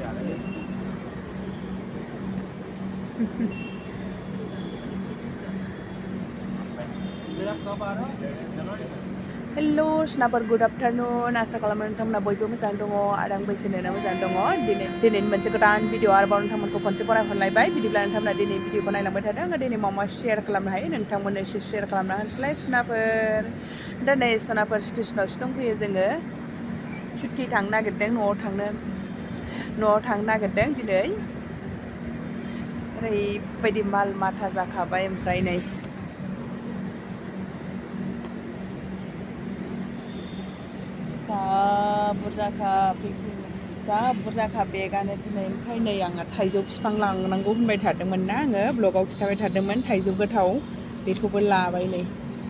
Hello, Snapper. Good afternoon. Asa खालामो नोंथांमोना बयबो मोजां दङ आरो आंबो इसोरनो मोजां दङ दिनै मोनसे गोदान भिडिअ आरोबाव नोंथांमोनखौ खनसे फरायहरलायबाय बिदिब्ला नोंथांमोना दिनै भिडिअखौ नायलांबाय थादों आङो दिनै मा शेयार खालामनो हायो नोंथांमोननो एसे शेयार खालामना होनोसैलाय स्नाफोर दा नै स्नाफोर स्टेशनावसो दंफैयो जोङो सुथि थांनो नागिरदों न'आव थांनो नागिरदों दिनै ओरैबायदि माल माथा जाखाबाय ओमफ्राय नै जा बुरजाखा बेगानो दिनै ओमफ्राय नै आङो थाइजौ बिफां लांनांगौ होनबाय थादोंमोन ना आङो ब्लगाव खिन्थाबाय थादोंमोन थाइजौ गोथाव बेखौबो लाबाय नै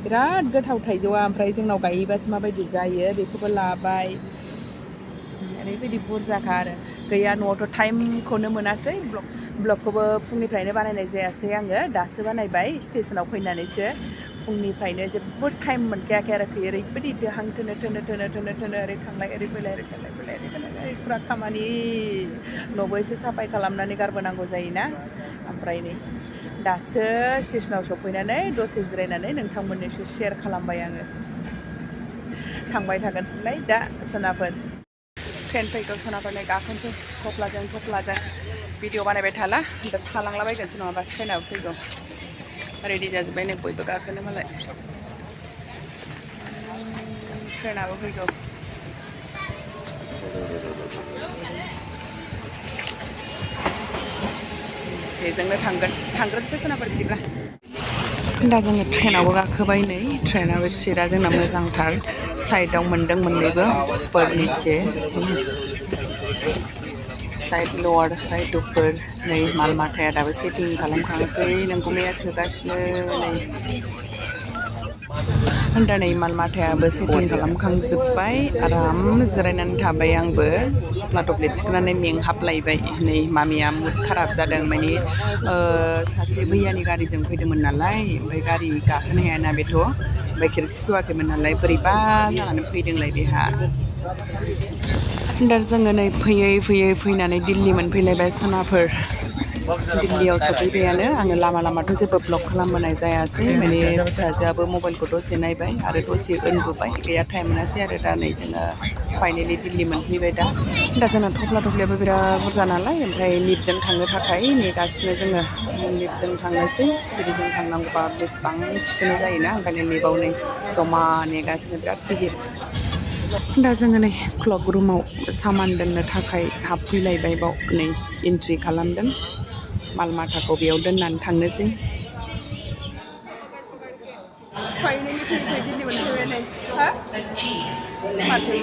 बिराद गोथाव थाइजौआ ओमफ्राय जोंनाव गायोबासो माबायदि जायो बेखौबो लाबाय ओरैबायदि बुरजाखा आरो गैया न'आवथ' टाइमखौनो मोनासै ब्लगखौबो फुंनिफ्रायनो बानायनाय जायासै आङो दासो बानायबाय स्टेशनाव फैनानैसो फुंनिफ्रायनो जेबो टाइम मोनखायाखै आरोखि ओरैबायदि दोहां थोनो ओरै थांलाय ओरै फैलाय ओरै फुरा खामानि न'बो एसे साफाय खालामनानै गारबोनांगौ जायोना ओमफ्राय नै दासो स्टेशनाव सफैनानै दसे जिरायनानै नोंथांमोननोसो शेयार खालामबाय आङो थांबाय थागोनसैलाय दा सोनाफोर ट्रेन फैगौ सोनाफोरनो गाखोनोसै थफ्लाजों भिडिअ बानायबाय थाला दा थालांलाबायगोनसो नङाबा ट्रेनाबो फैगौ रेडि जाजोब्बाय नै बयबो गाखोनो मालाय ट्रेनाबो फैगौ बेजोंनो थांग्रोनोसै सोनाफोर बिदिब्ला दा जोङो ट्रेनावबो गाखोबाय नै ट्रेनाबो सिटआ जोंना मोजांथार साइडआव मोनदों मोननैबो निचे साइड लवार साइड उपर नै माल माथाया दाबो सेटिं खालामखाङाखै नोंगुमैया सोगासिनो नै दा नै माल माथायाबो सेटिं खालामखांजोब्बाय आराम जिरायनानै थाबाय आंबो थफ्ला थफ्लि थिखोनानै मेंहाबलायबाय नै मामिया मुड खाराब जादों माने सासे भैयानि गारिजों फैदोंमोन नालाय ओमफ्राय गारि गाखोनो हायाना बेथ' ओमफ्राय खिरखि खेवाखैमोन नालाय बोरैबा जानानै फैदोंलाय बेहा दा जोङो नै फैनानै दिल्ली मोनफैलायबाय सोनाफोर दिल्लीयाव सफैबायानो आङो लामाथ' जेबो ब्लग खालामबोनाय जायासै माने फिसाजोआबो मबाइलखौ दसे नायबाय आरो दसे उन्दुबाय गैया टाइम मोनासै आरो दा नै जोङो फाइनेलि दिल्ली मोनफैबाय दा जोंना थफ्ला थफ्लियाबो बिराद बुरजा नालाय ओमफ्राय लिफ्टजों थांनो थाखाय नेगासिनो जोङो लिफ्टजों थांनोसै सिरिजों थांनांगौबा बेसेबां थिखोनो जायोना ओंखायनो लिफ्टआव नै जमा नेगासिनो बिराद बिहिर दा जोङो नै क्लक रुमाव सामान दोननो थाखाय हाबफैलायबाय बाव नै एन्ट्रि खालामदों माल माथाखौ बेयाव दोननानै थांनोसै फाइनेलि फैबाय दिल्ली मोनफैबाय नै हा माथो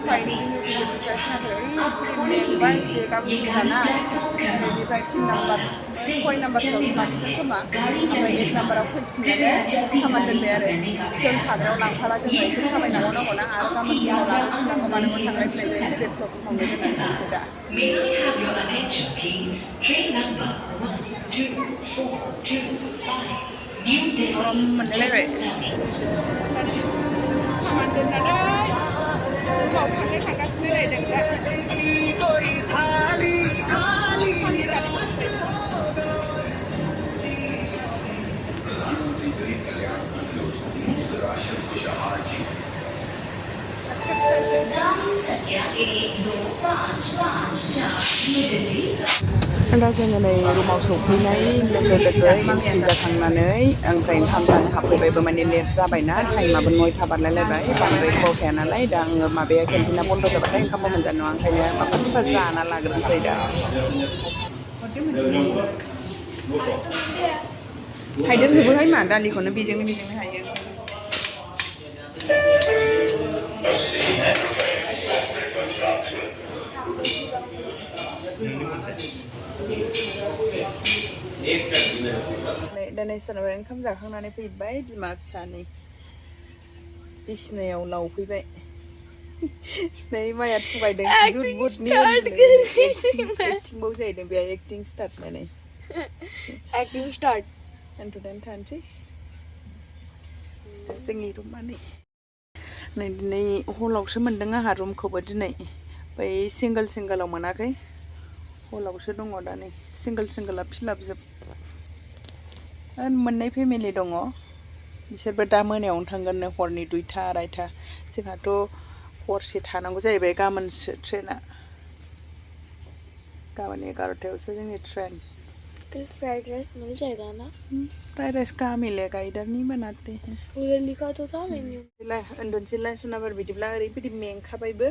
फाइनेलि मेंबाय बेगाबो बुरजाना बेनिफ्राय 3 नाम्बार 6 नाम्बारसोआव लाखिदों खोमा ओमफ्राय 8 नाम्बाराव फैफिननानै सामान दोनबाय आरो जों थाग्रायाव लांफाला जोङो एसे थाबायनांगौना आरो गाबोन फुङाव लाबोफिननांगौ मानोबो थांलाय फैलाय जायो बे क्लक रुमावनो दोननानै थांसै दा गरम मोनलायलायबाय सामान दोननानै रुमाव थांगासिनो नै जों दा दा जोङो नै रुमाव सफैनाय लोगो एन्ट्रि जाखांनानै ओमफ्राय ओंखाम जानो हाबफैबायबो माने लेट जाबायना टाइमाबो 9टा बारलायलायबाय बांद्राय गोबावखाया नालाय दा आङो माबाया केन्टिना बन्द जाबाथाय ओंखामबो मोनजानाय नङा ओंखायनो माबा जाना लाग्रोनोसै दा हायदेरजोबोहाय मा दालिखौनो बेजोंनो हायो दिनै सोरनाबा ओंखाम जाखांनानै फैबाय बिमा फिसानै बिसिनायाव लावफैबाय नै माया थगायदों जुदबुदनि एक्टिंबाव जाहैदों बेहा एक्टिं स्टार्ट नै एक्टिं स्टार्ट उन्दुनानै थानोसै जोंनि रुमा नै दिनै हलावसो मोनदों आंहा रुमखौबो दिनै बै सिंगोलाव मोनाखै हलावसो दङ दा नै सिंगोला फिलाप जोब मोननै फेमिलि दङ बिसोरबो दा मोनायावनो थांगोननो हरनि 2टा 2:30 जोंहाथ' हरसे थानांगौ जाहैबाय गाबोनसो ट्रेना गाबोन 11टायावसो जोंनि ट्रेन कल फ्राइड राइस मिल जाएगा ना फ्राइड राइस कहाँ मिलेगा इधर नहीं बनाते हैं उधर लिखा तो था मेन्यू उन्दुनोसैलाय सोनाबार बिदिब्ला ओरैबायदि मेंखाबायबो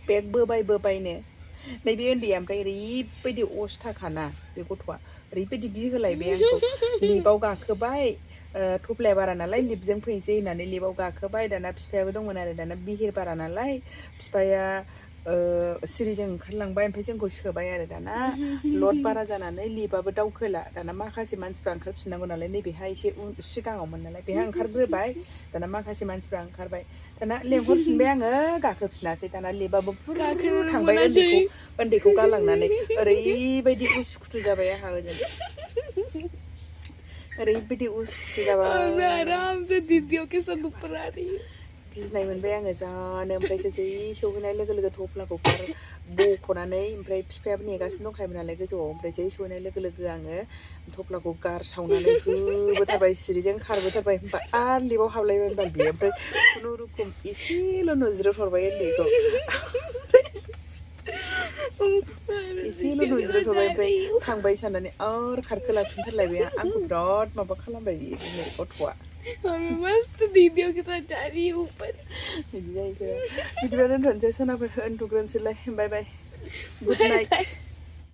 बेग बोबायनो नैबे उन्दैया ओमफ्राय ओरैबायदि अस्थाखाना बे गथ'आ ओरैबायदि गिहोलायबाय आंखौ लिफआव गाखोबाय थफ्लाया बारा नालाय लिफजों फैनोसै होननानै लिफआव गाखोबाय दाना बिफायाबो दंमोन आरो दाना बिहिर बारा नालाय बिफाया सिरिजों ओंखारलांबाय ओमफ्राय जोंखौ सोबाय आरो दाना लड बारा जानानै लिफआबो दावखोला दाना माखासे मानसिफ्रा ओंखारफिननांगौ नालाय नैबेहा एसे सिगाङावमोन नालाय बेहा ओंखारग्रोबाय दाना माखासे मानसिफ्रा ओंखारबाय दाना लेंहरफिनबाय आङो गाखोफिनासै दाना लिफआबो थांबाय उन्दैखौ गालांनानै ओरैबायदि उसुखुथु जाबाय आंहा ओजों ओरैबायदि उसुखुथु जाबाय मैं आराम से दीदियों के साथ ऊपर आ रही हूँ गिनाय मोनबाय आङो जानो ओमफ्रायसो जै सौहैनाय लोगो लोगो थफ्लाखौ बख'नानै ओमफ्राय बिफायाबो नेगासिनो दंखायोमोन नालाय गोजौआव ओमफ्राय जै सौहैनाय लोगो लोगो आङो थफ्लाखौ गारसावनानै होबोथारबाय सिरिजों खारबोथारबाय ओमफ्राय आरो लिफआव हाबलायबाय होनबा बियो ओमफ्राय खुनुरुखुम एसेल' नुज्रोहरबाय उन्दैखौ एसेल' नुज्रोहरबाय ओमफ्राय थांबाय साननानै आरो खारखोलाफिनथारलायबाय आंखौ बिराद माबा खालामबाय बियो दिनै गथ'आ मस्त दीदियों के साथ जा रही हूँ ऊपर बिदि जायोसो बिदिबा दोनथ'नोसै सनाफोर उन्दुग्रोनोसैलाय बाय बाय गुड नाइट